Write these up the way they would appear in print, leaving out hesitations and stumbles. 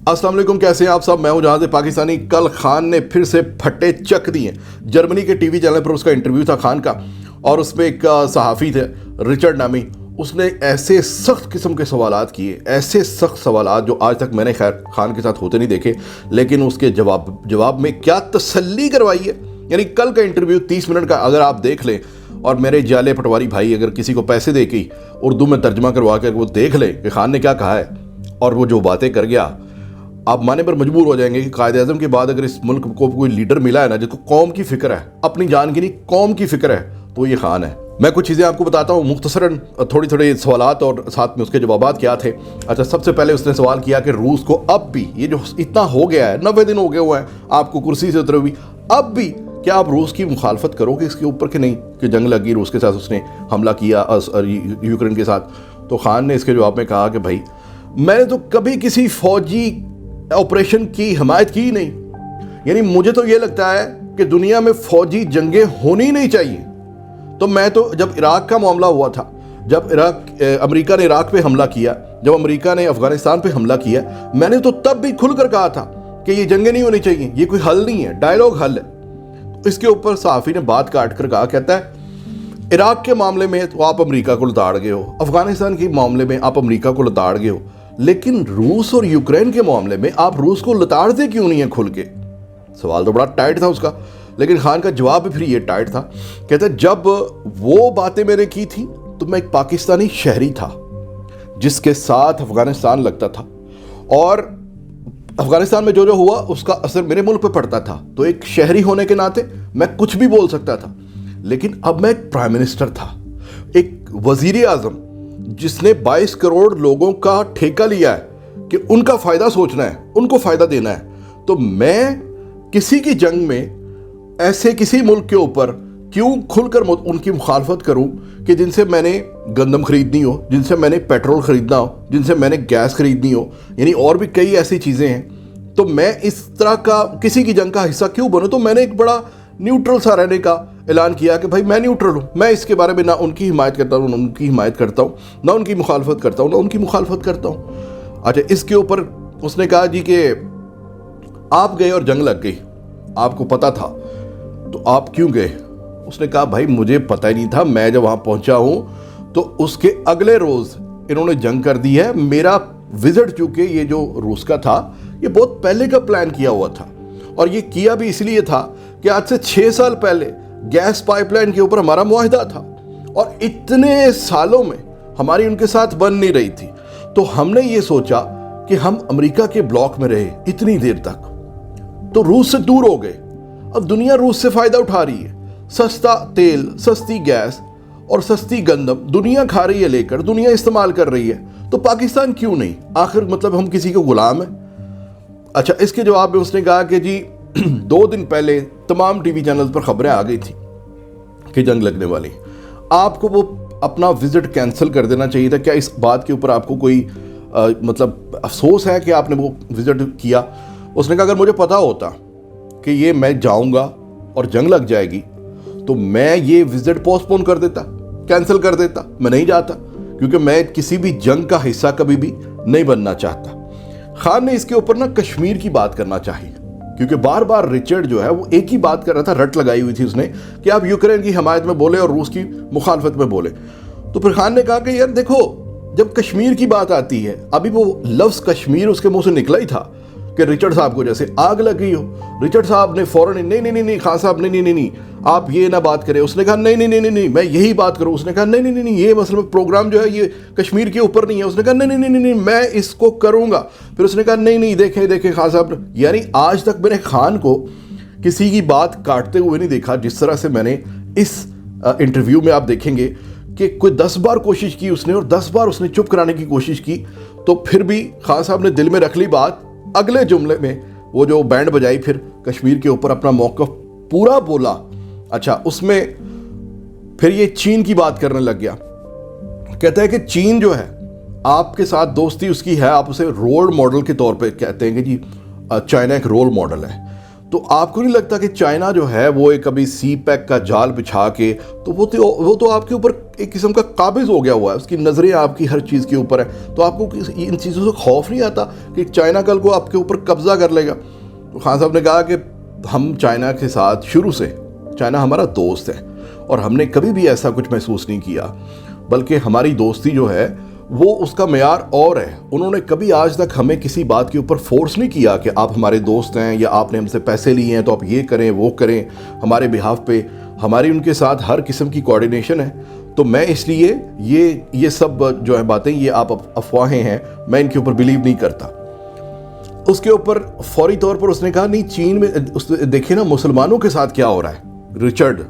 अस्सलाम वालेकुम, कैसे हैं आप सब। मैं हूं जहां से पाकिस्तानी। कल खान ने फिर से फट्टे चक दिए। जर्मनी के टीवी चैनल पर उसका इंटरव्यू था खान का, और उसमें एक सहाफ़ी थे रिचर्ड नामी। उसने ऐसे सख्त किस्म के सवालात किए, ऐसे सख्त सवालात जो आज तक मैंने खैर खान के साथ होते नहीं देखे, लेकिन उसके जवाब में क्या तसल्ली करवाई है। यानी कल का इंटरव्यू 30 मिनट का अगर आप देख लें, और मेरे जाले पटवारी भाई अगर किसी को पैसे दे के उर्दू में तर्जमा करवा के वो देख ले कि खान ने क्या कहा है और वो जो बातें कर गया, आप मानने पर मजबूर हो जाएंगे कि कायद आज़म के बाद अगर इस मुल्क को कोई लीडर मिला है ना जिसको कौम की फिक्र है, अपनी जान की नहीं कौम की फिक्र है, तो ये खान है। मैं कुछ चीज़ें आपको बताता हूँ मुख्तसरन, थोड़ी सवालात और साथ में उसके जवाबात क्या थे। अच्छा, सबसे पहले उसने सवाल किया कि रूस को अब भी, ये जो इतना हो गया है, 90 दिन हो गए हुए हैं आपको कुर्सी से उतरे हुई, अब भी क्या आप रूस की मुखालफत करोगे इसके ऊपर कि नहीं, कि जंग लगी रूस के साथ, उसने हमला किया यूक्रेन के साथ। तो खान ने इसके जवाब में कहा कि भाई मैंने तो कभी किसी फौजी ऑपरेशन की हिमायत की नहीं। यानी मुझे तो ये लगता है कि दुनिया में फौजी जंगें होनी नहीं चाहिए। तो मैं तो जब इराक का मामला हुआ था, जब अमेरिका ने इराक पे हमला किया, जब अमेरिका ने अफगानिस्तान पे हमला किया, मैंने तो तब भी खुलकर कहा था कि ये जंगें नहीं होनी चाहिए, ये कोई हल नहीं है, डायलॉग हल है। तो इसके ऊपर सहाफ़ी ने बात काट कर कहा, कहता है इराक के मामले में तो आप अमेरिका को लताड़ गए हो, अफगानिस्तान के मामले में आप अमेरिका को लताड़ गए हो, लेकिन रूस और यूक्रेन के मामले में आप रूस को लताड़ते क्यों नहीं है खुल के। सवाल तो बड़ा टाइट था उसका, लेकिन खान का जवाब भी फिर ये टाइट था। कहते जब वो बातें मैंने की थी तो मैं एक पाकिस्तानी शहरी था जिसके साथ अफगानिस्तान लगता था, और अफगानिस्तान में जो जो हुआ उसका असर मेरे मुल्क पे पड़ता था। तो एक शहरी होने के नाते मैं कुछ भी बोल सकता था, लेकिन अब मैं एक प्राइम मिनिस्टर था, एक वजीर आज़म जिसने 22 करोड़ लोगों का ठेका लिया है कि उनका फ़ायदा सोचना है, उनको फ़ायदा देना है। तो मैं किसी की जंग में ऐसे किसी मुल्क के ऊपर क्यों खुलकर उनकी मुखालफत करूं कि जिनसे मैंने गंदम खरीदनी हो, जिनसे मैंने पेट्रोल खरीदना हो, जिनसे मैंने गैस खरीदनी हो, यानी और भी कई ऐसी चीज़ें हैं। तो मैं इस तरह का किसी की जंग का हिस्सा क्यों बनूं। तो मैंने एक बड़ा न्यूट्रल सा रहने का ऐलान किया कि भाई मैं न्यूट्रल हूँ, मैं इसके बारे में ना उनकी हिमायत करता हूँ, ना उनकी हिमायत करता हूँ, ना उनकी मुखालफत करता हूँ, ना उनकी मुखालफत करता हूँ। अच्छा, इसके ऊपर उसने कहा जी कि आप गए और जंग लग गई, आपको पता था, तो आप क्यों गए। उसने कहा भाई मुझे पता ही नहीं था, मैं जब वहाँ पहुँचा हूँ तो उसके अगले रोज़ इन्होंने जंग कर दी है। मेरा विजिट चूँकि ये जो रूस का था ये बहुत पहले का प्लान किया हुआ था, और ये किया भी इसलिए था कि आज से 6 साल पहले गैस पाइपलाइन के ऊपर हमारा मुआहिदा था, और इतने सालों में हमारी उनके साथ बन नहीं रही थी। तो हमने ये सोचा कि हम अमेरिका के ब्लॉक में रहे इतनी देर तक, तो रूस से दूर हो गए। अब दुनिया रूस से फ़ायदा उठा रही है, सस्ता तेल, सस्ती गैस और सस्ती गंदम दुनिया खा रही है, लेकर दुनिया इस्तेमाल कर रही है, तो पाकिस्तान क्यों नहीं। आखिर मतलब हम किसी को गुलाम हैं। अच्छा, इसके जवाब में उसने कहा कि जी 2 दिन पहले तमाम टीवी चैनल्स पर खबरें आ गई थी कि जंग लगने वाली, आपको वो अपना विजिट कैंसिल कर देना चाहिए था। क्या इस बात के ऊपर आपको कोई मतलब अफसोस है कि आपने वो विजिट किया। उसने कहा अगर मुझे पता होता कि ये मैं जाऊंगा और जंग लग जाएगी तो मैं ये विजिट पोस्टपोन कर देता, कैंसिल कर देता, मैं नहीं जाता, क्योंकि मैं किसी भी जंग का हिस्सा कभी भी नहीं बनना चाहता। खान ने इसके ऊपर ना कश्मीर की बात करना चाहिए, क्योंकि बार बार रिचर्ड जो है वो एक ही बात कर रहा था, रट लगाई हुई थी उसने कि आप यूक्रेन की हिमायत में बोले और रूस की मुखालफत में बोले। तो फिर खान ने कहा कि यार देखो, जब कश्मीर की बात आती है, अभी वो लफ्ज़ कश्मीर उसके मुंह से निकला ही था कि रिचर्ड साहब को जैसे आग लग गई हो। रिचर्ड साहब ने फौरन नहीं खान साहब नहीं आप ये ना बात करें। उसने कहा नहीं मैं यही बात करूं। उसने कहा नहीं ये मसला प्रोग्राम जो है ये कश्मीर के ऊपर नहीं है। उसने कहा नहीं मैं इसको करूंगा। फिर उसने कहा नहीं देखें खान साहब, यानी आज तक मैंने खान को किसी की बात काटते हुए नहीं देखा जिस तरह से मैंने इस इंटरव्यू में। आप देखेंगे कि कोई 10 बार कोशिश की उसने, और 10 बार उसने चुप कराने की कोशिश की, तो फिर भी खान साहब ने दिल में रख ली बात। अगले जुमले में वो जो बैंड बजाई, फिर कश्मीर के ऊपर अपना मौक़िफ़ पूरा बोला। अच्छा, उसमें फिर ये चीन की बात करने लग गया। कहता है कि चीन जो है आपके साथ दोस्ती उसकी है, आप उसे रोल मॉडल के तौर पे कहते हैं कि जी चाइना एक रोल मॉडल है। تو آپ کو نہیں لگتا کہ چائنا جو ہے وہ ایک ابھی سی پیک کا جال بچھا کے تو وہ تو آپ کے اوپر ایک قسم کا قابض ہو گیا ہوا ہے، اس کی نظریں آپ کی ہر چیز کے اوپر ہے، تو آپ کو ان چیزوں سے خوف نہیں آتا کہ چائنا کل کو آپ کے اوپر قبضہ کر لے گا؟ تو خان صاحب نے کہا کہ ہم چائنا کے ساتھ شروع سے، چائنا ہمارا دوست ہے اور ہم نے کبھی بھی ایسا کچھ محسوس نہیں کیا، بلکہ ہماری دوستی جو ہے وہ اس کا معیار اور ہے۔ انہوں نے کبھی آج تک ہمیں کسی بات کے اوپر فورس نہیں کیا کہ آپ ہمارے دوست ہیں یا آپ نے ہم سے پیسے لیے ہیں تو آپ یہ کریں وہ کریں، ہمارے بہاف پہ ہماری ان کے ساتھ ہر قسم کی کوارڈینیشن ہے۔ تو میں اس لیے یہ سب جو ہے باتیں یہ آپ افواہیں ہیں، میں ان کے اوپر بلیو نہیں کرتا۔ اس کے اوپر فوری طور پر اس نے کہا نہیں چین میں دیکھیں نا مسلمانوں کے ساتھ کیا ہو رہا ہے،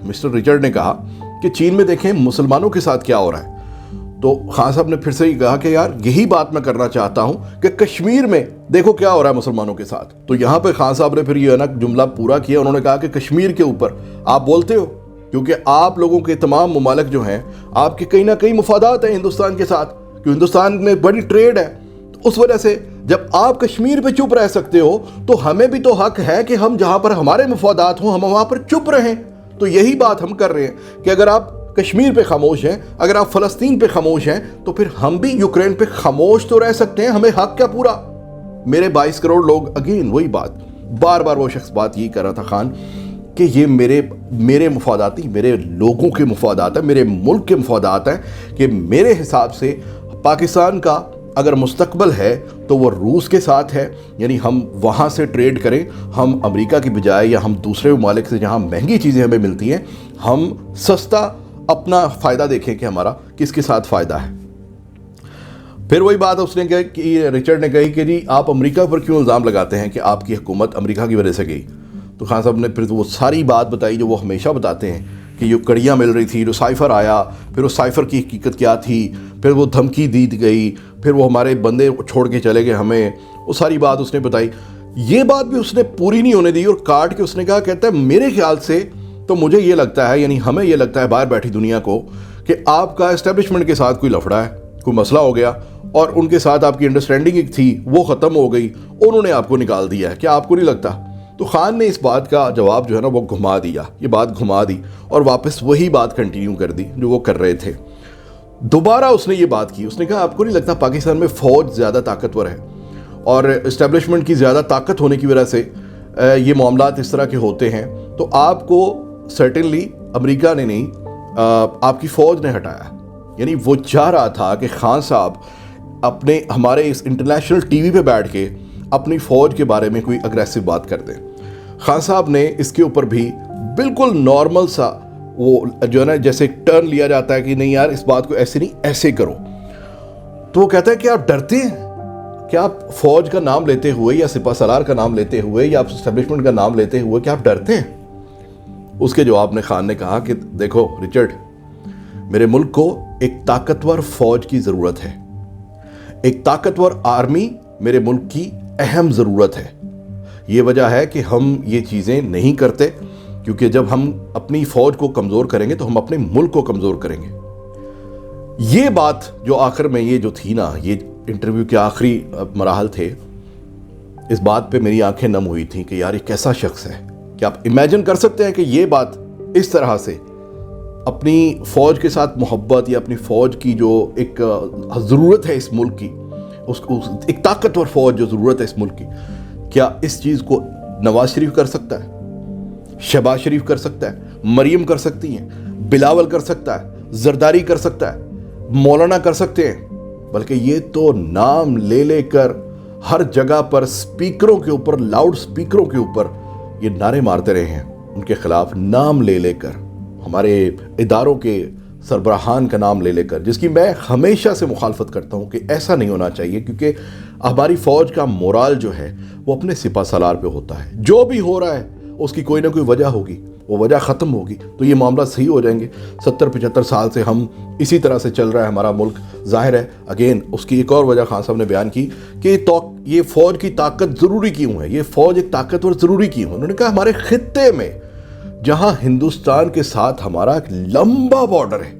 مسٹر رچرڈ نے کہا کہ چین میں دیکھیں مسلمانوں کے ساتھ کیا ہو رہا ہے۔ تو خان صاحب نے پھر سے یہ کہا کہ یار یہی بات میں کرنا چاہتا ہوں کہ کشمیر میں دیکھو کیا ہو رہا ہے مسلمانوں کے ساتھ۔ تو یہاں پہ خان صاحب نے پھر یہ جملہ پورا کیا، انہوں نے کہا کہ کشمیر کے اوپر آپ بولتے ہو کیونکہ آپ لوگوں کے تمام ممالک جو ہیں آپ کے کہیں نہ کہیں مفادات ہیں ہندوستان کے ساتھ، کہ ہندوستان میں بڑی ٹریڈ ہے، تو اس وجہ سے جب آپ کشمیر پہ چپ رہ سکتے ہو تو ہمیں بھی تو حق ہے کہ ہم جہاں پر ہمارے مفادات ہوں ہم وہاں پر چپ رہیں۔ تو یہی بات ہم کر رہے ہیں کہ اگر آپ کشمیر پہ خاموش ہیں، اگر آپ فلسطین پہ خاموش ہیں، تو پھر ہم بھی یوکرین پہ خاموش تو رہ سکتے ہیں، ہمیں حق کیا پورا؟ میرے 22 کروڑ لوگ، اگین وہی بات، بار بار وہ شخص بات یہی کر رہا تھا خان کہ یہ میرے مفادات نہیں، میرے لوگوں کے مفادات ہیں، میرے ملک کے مفادات ہیں، کہ میرے حساب سے پاکستان کا اگر مستقبل ہے تو وہ روس کے ساتھ ہے، یعنی ہم وہاں سے ٹریڈ کریں، ہم امریکہ کی بجائے یا ہم دوسرے ممالک سے جہاں مہنگی چیزیں ہمیں ملتی ہیں ہم سستا اپنا فائدہ دیکھیں کہ ہمارا کس کے ساتھ فائدہ ہے۔ پھر وہی بات اس نے کہا کہ رچرڈ نے کہی کہ جی آپ امریکہ پر کیوں الزام لگاتے ہیں کہ آپ کی حکومت امریکہ کی وجہ سے گئی؟ تو خان صاحب نے پھر وہ ساری بات بتائی جو وہ ہمیشہ بتاتے ہیں کہ یہ کڑیاں مل رہی تھی، جو سائفر آیا، پھر وہ سائفر کی حقیقت کیا تھی، پھر وہ دھمکی دی گئی، پھر وہ ہمارے بندے چھوڑ کے چلے گئے ہمیں، وہ ساری بات اس نے بتائی۔ یہ بات بھی اس نے پوری نہیں ہونے دی اور کاٹ کے اس نے کہا، کہتا ہے میرے خیال سے تو مجھے یہ لگتا ہے، یعنی ہمیں یہ لگتا ہے باہر بیٹھی دنیا کو، کہ آپ کا اسٹیبلشمنٹ کے ساتھ کوئی لفڑا ہے، کوئی مسئلہ ہو گیا اور ان کے ساتھ آپ کی انڈرسٹینڈنگ ایک تھی وہ ختم ہو گئی، انہوں نے آپ کو نکال دیا ہے، کیا آپ کو نہیں لگتا؟ تو خان نے اس بات کا جواب جو ہے نا وہ گھما دیا، یہ بات گھما دی اور واپس وہی بات کنٹینیو کر دی جو وہ کر رہے تھے۔ دوبارہ اس نے یہ بات کی، اس نے کہا آپ کو نہیں لگتا پاکستان میں فوج زیادہ طاقتور ہے اور اسٹیبلشمنٹ کی زیادہ طاقت ہونے کی وجہ سے یہ معاملات اس طرح کے ہوتے ہیں، تو آپ کو سرٹنلی امریکہ نے نہیں آپ کی فوج نے ہٹایا۔ یعنی وہ چاہ رہا تھا کہ خان صاحب اپنے ہمارے اس انٹرنیشنل ٹی وی پہ بیٹھ کے اپنی فوج کے بارے میں کوئی اگریسو بات کر دیں۔ خان صاحب نے اس کے اوپر بھی بالکل نارمل سا وہ جو ہے نا جیسے ٹرن لیا جاتا ہے کہ نہیں یار اس بات کو ایسے نہیں ایسے کرو، تو وہ کہتا ہے کہ آپ ڈرتے ہیں، کیا آپ فوج کا نام لیتے ہوئے یا سپہ سالار کا نام لیتے ہوئے یا آپ اسٹیبلشمنٹ کا نام لیتے ہوئے کیا آپ ڈرتے ہیں؟ اس کے جواب میں خان نے کہا کہ دیکھو رچرڈ، میرے ملک کو ایک طاقتور فوج کی ضرورت ہے، ایک طاقتور آرمی میرے ملک کی اہم ضرورت ہے۔ یہ وجہ ہے کہ ہم یہ چیزیں نہیں کرتے، کیونکہ جب ہم اپنی فوج کو کمزور کریں گے تو ہم اپنے ملک کو کمزور کریں گے۔ یہ بات جو آخر میں یہ جو تھی نا، یہ انٹرویو کے آخری مراحل تھے، اس بات پہ میری آنکھیں نم ہوئی تھیں کہ یار یہ کیسا شخص ہے۔ کیا آپ امیجن کر سکتے ہیں کہ یہ بات اس طرح سے اپنی فوج کے ساتھ محبت یا اپنی فوج کی جو ایک ضرورت ہے اس ملک کی، ایک طاقتور فوج جو ضرورت ہے اس ملک کی، کیا اس چیز کو نواز شریف کر سکتا ہے، شہباز شریف کر سکتا ہے، مریم کر سکتی ہیں، بلاول کر سکتا ہے، زرداری کر سکتا ہے، مولانا کر سکتے ہیں؟ بلکہ یہ تو نام لے لے کر ہر جگہ پر سپیکروں کے اوپر، لاؤڈ سپیکروں کے اوپر یہ نعرے مارتے رہے ہیں ان کے خلاف، نام لے لے کر، ہمارے اداروں کے سربراہان کا نام لے لے کر، جس کی میں ہمیشہ سے مخالفت کرتا ہوں کہ ایسا نہیں ہونا چاہیے، کیونکہ ہماری فوج کا مورال جو ہے وہ اپنے سپہ سالار پہ ہوتا ہے۔ جو بھی ہو رہا ہے اس کی کوئی نہ کوئی وجہ ہوگی، وہ وجہ ختم ہوگی تو یہ معاملہ صحیح ہو جائیں گے۔ 70-75 سال سے ہم اسی طرح سے چل رہا ہے ہمارا ملک، ظاہر ہے اگین اس کی ایک اور وجہ خان صاحب نے بیان کی کہ یہ فوج کی طاقت ضروری کیوں ہے، یہ فوج ایک طاقتور ضروری کیوں ہے۔ انہوں نے کہا ہمارے خطے میں جہاں ہندوستان کے ساتھ ہمارا ایک لمبا بارڈر ہے،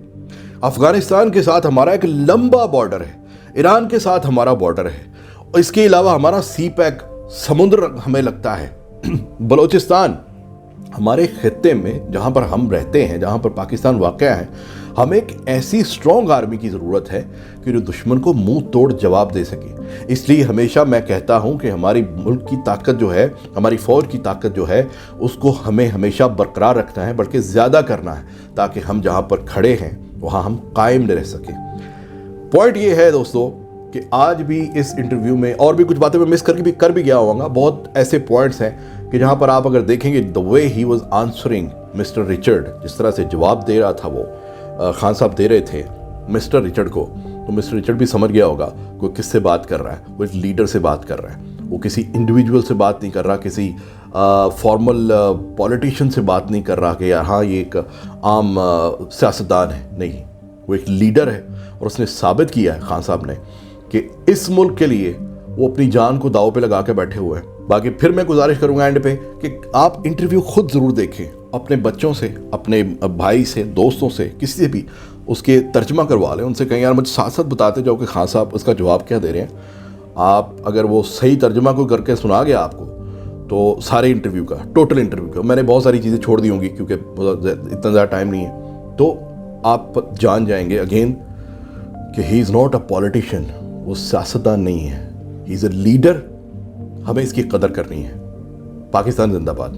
افغانستان کے ساتھ ہمارا ایک لمبا بارڈر ہے، ایران کے ساتھ ہمارا بارڈر ہے، اور اس کے علاوہ ہمارا سی پیک سمندر ہمیں لگتا ہے، बलूचिस्तान हमारे खित्ते में जहाँ पर हम रहते हैं, जहाँ पर पाकिस्तान वाक़या है, हमें एक ऐसी स्ट्रॉन्ग आर्मी की ज़रूरत है कि जो दुश्मन को मुंह तोड़ जवाब दे सके। इसलिए हमेशा मैं कहता हूँ कि हमारी मुल्क की ताकत जो है, हमारी फ़ौज की ताकत जो है, उसको हमें हमेशा बरकरार रखना है, बल्कि ज़्यादा करना है, ताकि हम जहाँ पर खड़े हैं वहाँ हम कायम रह सकें। पॉइंट ये है दोस्तों कि आज भी इस इंटरव्यू में और भी कुछ बातें मैं मिस कर भी गया होऊंगा। बहुत ऐसे पॉइंट्स हैं कि जहाँ पर आप अगर देखेंगे the way he was answering mister Richard, जिस तरह से जवाब दे रहा था वो खान साहब दे रहे थे मिस्टर रिचर्ड को, तो मिस्टर रिचर्ड भी समझ गया होगा कोई किससे बात कर रहा है। वो एक लीडर से बात कर रहा है, वो किसी इंडिविजुअल से बात नहीं कर रहा, किसी फॉर्मल पॉलिटिशियन से बात नहीं कर रहा कि यार हाँ ये एक आम सियासतदान है। नहीं, वो एक लीडर है और उसने साबित किया है खान साहब ने कि इस मुल्क के लिए वो अपनी जान को दांव पे लगा के बैठे हुए हैं। बाकी फिर मैं गुजारिश करूंगा एंड पे कि आप इंटरव्यू खुद ज़रूर देखें, अपने बच्चों से, अपने भाई से, दोस्तों से, किसी से भी उसके तर्जमा करवा लें, उनसे कहें यार मुझे साथ साथ बताते जाओ कि खान साहब उसका जवाब क्या दे रहे हैं। आप अगर वो सही तर्जमा को करके सुना गया आपको, तो सारे इंटरव्यू का, टोटल इंटरव्यू का, मैंने बहुत सारी चीज़ें छोड़ दी होंगी क्योंकि इतना ज़्यादा टाइम नहीं है, तो आप जान जाएंगे अगेन कि he is not a politician, वो सियासतदान नहीं है, ही इज़ अ लीडर। हमें इसकी कदर करनी है। पाकिस्तान जिंदाबाद।